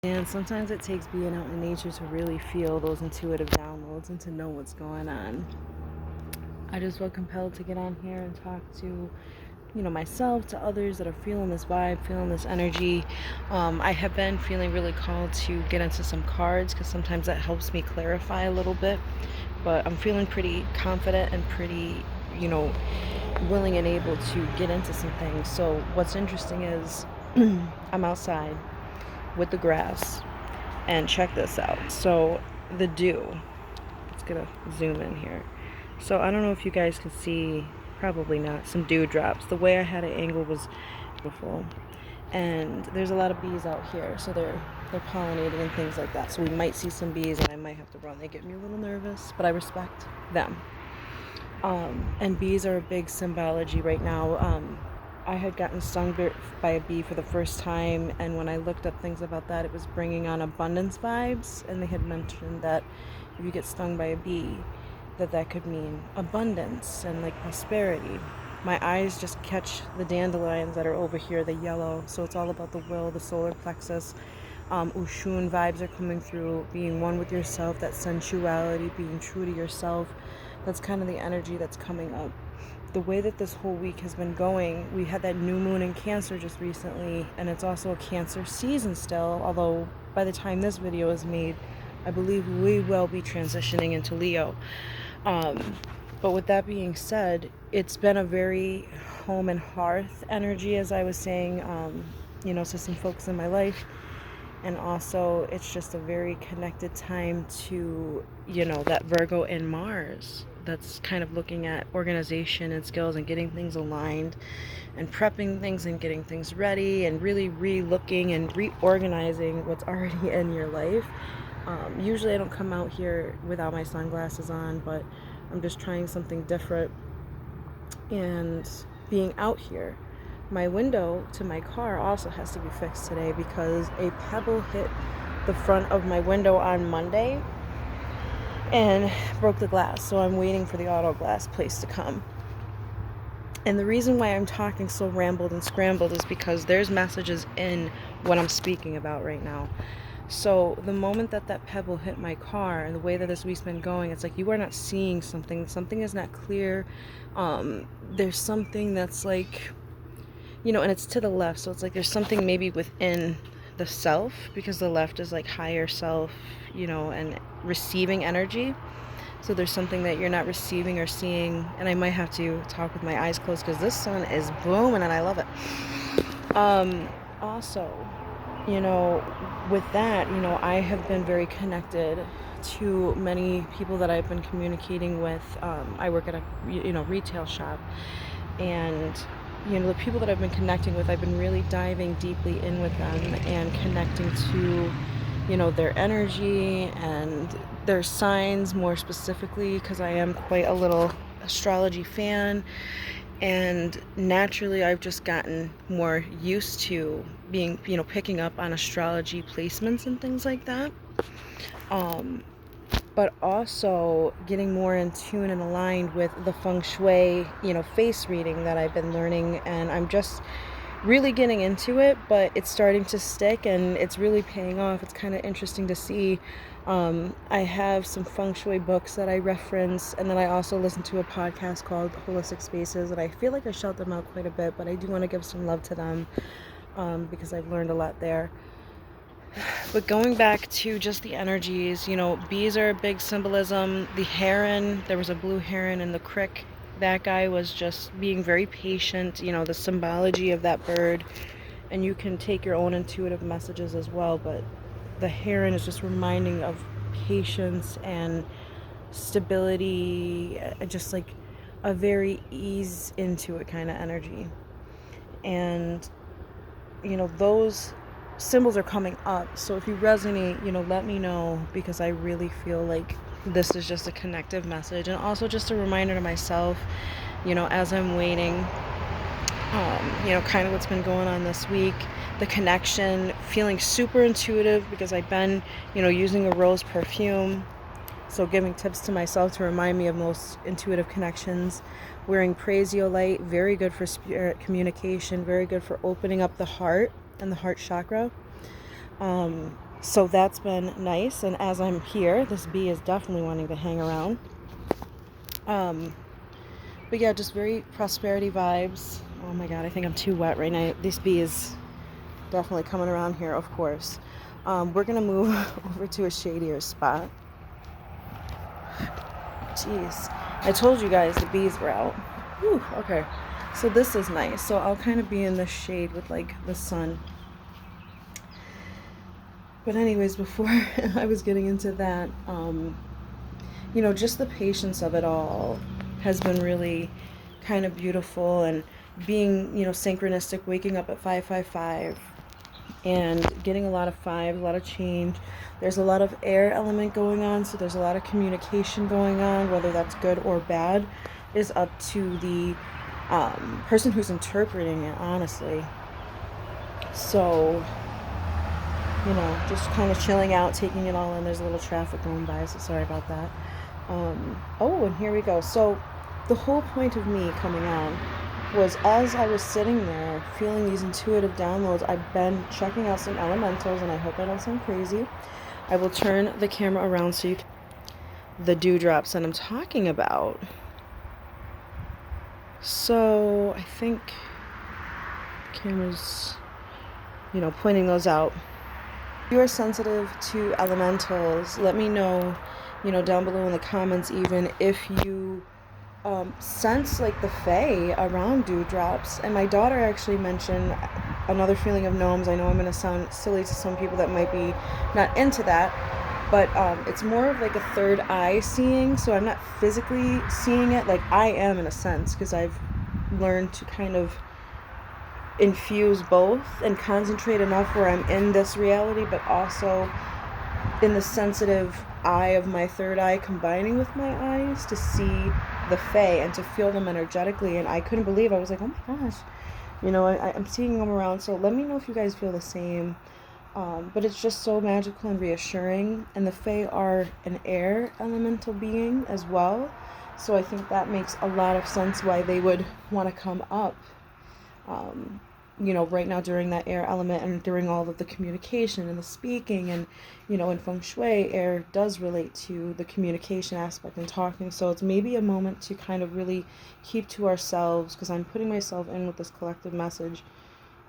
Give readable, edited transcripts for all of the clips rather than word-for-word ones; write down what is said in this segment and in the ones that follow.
And sometimes it takes being out in nature to really feel those intuitive downloads and to know what's going on. I just felt compelled to get on here and talk to, myself, to others that are feeling this vibe, feeling this energy. I have been feeling really called to get into some cards because sometimes that helps me clarify a little bit. But I'm feeling pretty confident and pretty, willing and able to get into some things. So what's interesting is I'm outside with the grass, and check this out. So the dew, let's get a zoom in here. So I don't know if you guys can see, probably not, some dewdrops. The way I had it angled was beautiful, and there's a lot of bees out here, so they're pollinating and things like that. So we might see some bees and I might have to run. They get me a little nervous, but I respect them. And bees are a big symbology right now. I had gotten stung by a bee for the first time, and when I looked up things about that, it was bringing on abundance vibes, and they had mentioned that if you get stung by a bee, that could mean abundance and like prosperity. My eyes just catch the dandelions that are over here, the yellow, so it's all about the will, the solar plexus. Oshun vibes are coming through, being one with yourself, that sensuality, being true to yourself. That's kind of the energy that's coming up. The way that this whole week has been going, we had that new moon in Cancer just recently, and it's also a Cancer season still, although by the time this video is made, I believe we will be transitioning into Leo. But with that being said, it's been a very home and hearth energy, as I was saying, to some folks in my life. And also, it's just a very connected time to, that Virgo in Mars. That's kind of looking at organization and skills and getting things aligned and prepping things and getting things ready and really re-looking and reorganizing what's already in your life. Usually I don't come out here without my sunglasses on, but I'm just trying something different. And being out here, my window to my car also has to be fixed today because a pebble hit the front of my window on Monday and broke the glass. So I'm waiting for the auto glass place to come. And the reason why I'm talking so rambled and scrambled is because there's messages in what I'm speaking about right now. So the moment that pebble hit my car and the way that this week's been going, it's like you are not seeing something. Something is not clear. There's something that's like, and it's to the left. So it's like there's something maybe within the self, because the left is like higher self, and receiving energy. So there's something that you're not receiving or seeing. And I might have to talk with my eyes closed because this sun is booming and I love it. Also, with that, I have been very connected to many people that I've been communicating with. I work at a, retail shop, and, the people that I've been connecting with, I've been really diving deeply in with them and connecting to, their energy and their signs more specifically, because I am quite a little astrology fan. And naturally, I've just gotten more used to being, picking up on astrology placements and things like that. But also getting more in tune and aligned with the feng shui, face reading that I've been learning. And I'm just really getting into it, but it's starting to stick and it's really paying off. It's kind of interesting to see. I have some feng shui books that I reference, and then I also listen to a podcast called Holistic Spaces, and I feel like I shout them out quite a bit, but I do want to give some love to them because I've learned a lot there. But going back to just the energies, bees are a big symbolism. The heron, there was a blue heron in the creek. That guy was just being very patient, the symbology of that bird. And you can take your own intuitive messages as well, but the heron is just reminding of patience and stability, just like a very ease into it kind of energy. And, those symbols are coming up. So if you resonate, let me know, because I really feel like this is just a connective message, and also just a reminder to myself, as I'm waiting, kind of what's been going on this week, the connection, feeling super intuitive because I've been, using a rose perfume. So giving tips to myself to remind me of most intuitive connections. Wearing Prasiolite, very good for spirit communication, very good for opening up the heart and the heart chakra. So that's been nice. And as I'm here, this bee is definitely wanting to hang around. But yeah, just very prosperity vibes. Oh my God, I think I'm too wet right now. This bee is definitely coming around here, of course. We're gonna move over to a shadier spot. Jeez, I told you guys the bees were out. Whew, okay, so this is nice. So I'll kind of be in the shade with like the sun. But anyways, before I was getting into that, just the patience of it all has been really kind of beautiful, and being, synchronistic, waking up at 555 and getting a lot of five, a lot of change. There's a lot of air element going on, so there's a lot of communication going on. Whether that's good or bad is up to the person who's interpreting it, honestly. So, just kind of chilling out, taking it all in. There's a little traffic going by, so sorry about that. And here we go. So the whole point of me coming on was, as I was sitting there feeling these intuitive downloads, I've been checking out some elementals, and I hope I don't sound crazy. I will turn the camera around so you can see the dewdrops that I'm talking about. So I think the camera's, pointing those out. If you are sensitive to elementals, let me know, down below in the comments, even if you sense like the fae around dewdrops. And my daughter actually mentioned another feeling of gnomes. I know I'm going to sound silly to some people that might be not into that, but it's more of like a third eye seeing. So I'm not physically seeing it like I am, in a sense, because I've learned to kind of infuse both and concentrate enough where I'm in this reality, but also in the sensitive eye of my third eye combining with my eyes to see the fae and to feel them energetically. And I couldn't believe, I was like, oh my gosh, I'm seeing them around. So let me know if you guys feel the same. But it's just so magical and reassuring. And the fae are an air elemental being as well, so I think that makes a lot of sense why they would want to come up right now during that air element, and during all of the communication and the speaking. And in feng shui, air does relate to the communication aspect and talking. So it's maybe a moment to kind of really keep to ourselves, because I'm putting myself in with this collective message.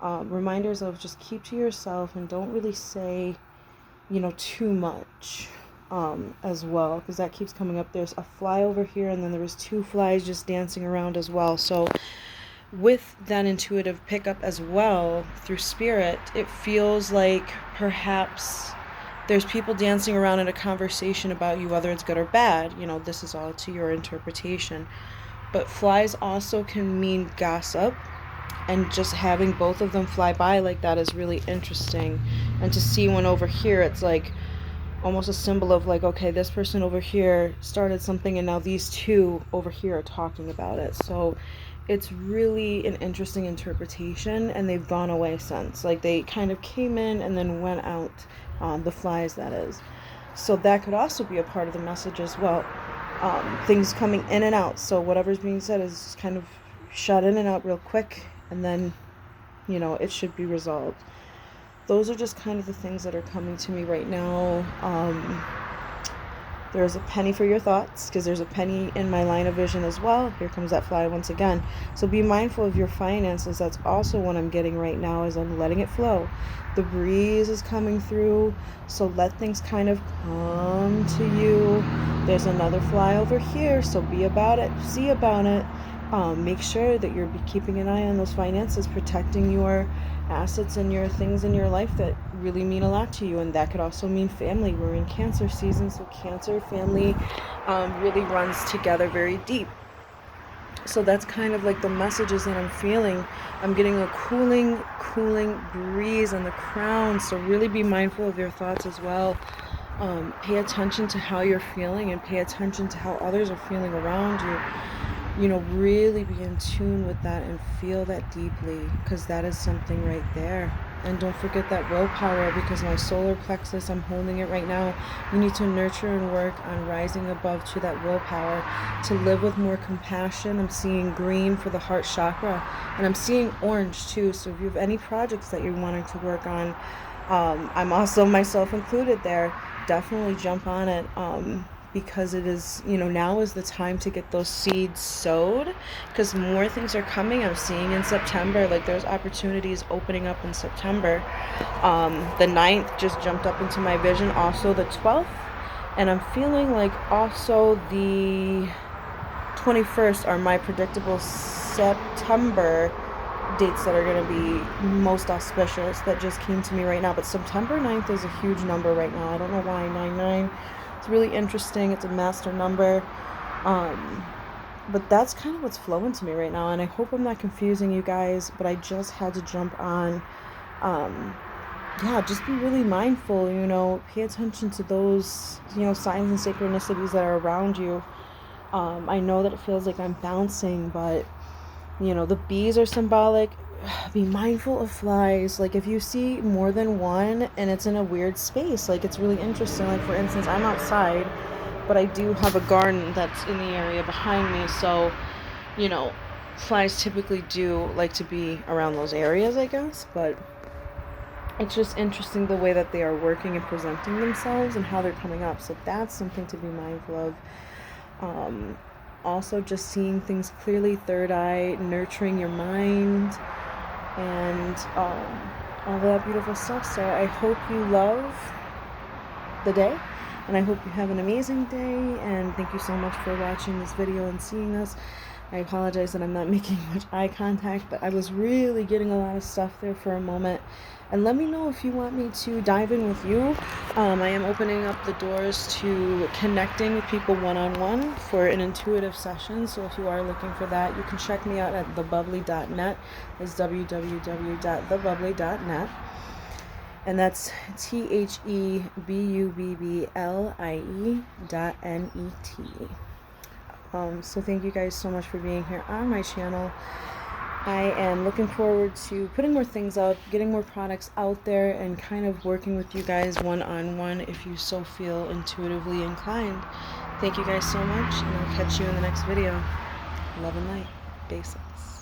Reminders of just keep to yourself and don't really say too much as well, because that keeps coming up. There's a fly over here, and then there was two flies just dancing around as well. So with that intuitive pickup as well through spirit, it feels like perhaps there's people dancing around in a conversation about you, whether it's good or bad. This is all to your interpretation. But flies also can mean gossip, and just having both of them fly by like that is really interesting. And to see one over here, it's like almost a symbol of like, okay, this person over here started something, and now these two over here are talking about it. So it's really an interesting interpretation, and they've gone away since. Like, they kind of came in and then went out, the flies, that is. So that could also be a part of the message as well. Things coming in and out. So whatever's being said is kind of shot in and out real quick, and then, it should be resolved. Those are just kind of the things that are coming to me right now. There's a penny for your thoughts, because there's a penny in my line of vision as well. Here comes that fly once again. So be mindful of your finances. That's also what I'm getting right now, is I'm letting it flow. The breeze is coming through, so let things kind of come to you. There's another fly over here, so be about it, see about it. Make sure that you're keeping an eye on those finances, protecting your assets and your things in your life that really mean a lot to you. And that could also mean family. We're in Cancer season, so Cancer family really runs together very deep. So that's kind of like the messages that I'm feeling. I'm getting a cooling breeze on the crown, so really be mindful of your thoughts as well. Pay attention to how you're feeling, and pay attention to how others are feeling around you. Really be in tune with that and feel that deeply, because that is something right there. And don't forget that willpower, because my solar plexus, I'm holding it right now. You need to nurture and work on rising above to that willpower, to live with more compassion. I'm seeing green for the heart chakra, and I'm seeing orange too. So if you have any projects that you're wanting to work on, I'm also myself included there. Definitely jump on it, because it is, now is the time to get those seeds sowed, because more things are coming. I'm seeing in September, like there's opportunities opening up in September. The 9th just jumped up into my vision, also the 12th, and I'm feeling like also the 21st are my predictable September dates that are going to be most auspicious that just came to me right now. But September 9th is a huge number right now. I don't know why. 99. It's really interesting. It's a master number. But that's kind of what's flowing to me right now, and I hope I'm not confusing you guys, but I just had to jump on. Yeah, just be really mindful, pay attention to those, signs and synchronicities that are around you. I know that it feels like I'm bouncing, but the bees are symbolic. Be mindful of flies. Like if you see more than one and it's in a weird space, like it's really interesting. Like for instance, I'm outside, but I do have a garden that's in the area behind me, so flies typically do like to be around those areas, I guess. But it's just interesting the way that they are working and presenting themselves and how they're coming up, so that's something to be mindful of. Also just seeing things clearly, third eye, nurturing your mind, and all that beautiful stuff. So I hope you love the day, and I hope you have an amazing day, and thank you so much for watching this video and seeing us. I apologize that I'm not making much eye contact, but I was really getting a lot of stuff there for a moment. And let me know if you want me to dive in with you. I am opening up the doors to connecting with people one-on-one for an intuitive session. So if you are looking for that, you can check me out at thebubbly.net. It's www.thebubbly.net. And that's THEBUBBLIE.NET. So thank you guys so much for being here on my channel. I am looking forward to putting more things up, getting more products out there, and kind of working with you guys one-on-one if you so feel intuitively inclined. Thank you guys so much, and I'll catch you in the next video. Love and light. Basics.